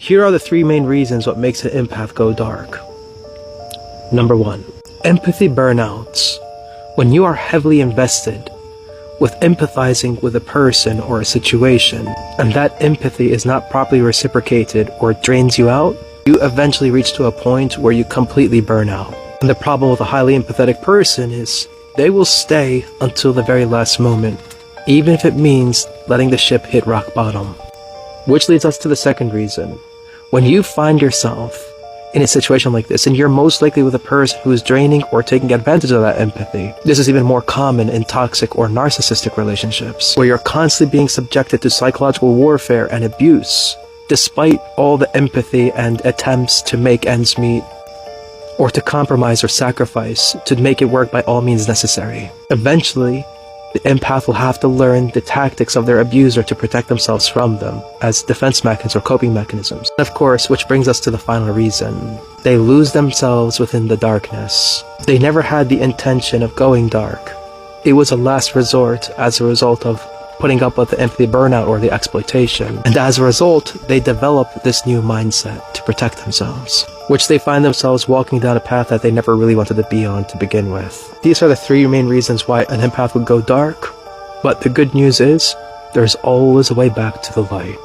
Here are the three main reasons what makes an empath go dark. Number 1. Empathy burnouts. When you are heavily invested with empathizing with a person or a situation, and that empathy is not properly reciprocated or it drains you out, you eventually reach to a point where you completely burn out. And the problem with a highly empathetic person is they will stay until the very last moment, even if it means letting the ship hit rock bottom. Which leads us to the second reason. When you find yourself in a situation like this, and you're most likely with a person who is draining or taking advantage of that empathy, this is even more common in toxic or narcissistic relationships, where you're constantly being subjected to psychological warfare and abuse, despite all the empathy and attempts to make ends meet, or to compromise or sacrifice to make it work by all means necessary. Eventually, the empath will have to learn the tactics of their abuser to protect themselves from them as defense mechanisms or coping mechanisms. And of course, which brings us to the final reason. They lose themselves within the darkness. They never had the intention of going dark. It was a last resort as a result of putting up with the empathy burnout or the exploitation. And as a result, they develop this new mindset to protect themselves, which they find themselves walking down a path that they never really wanted to be on to begin with. These are the three main reasons why an empath would go dark, but the good news is, there's always a way back to the light.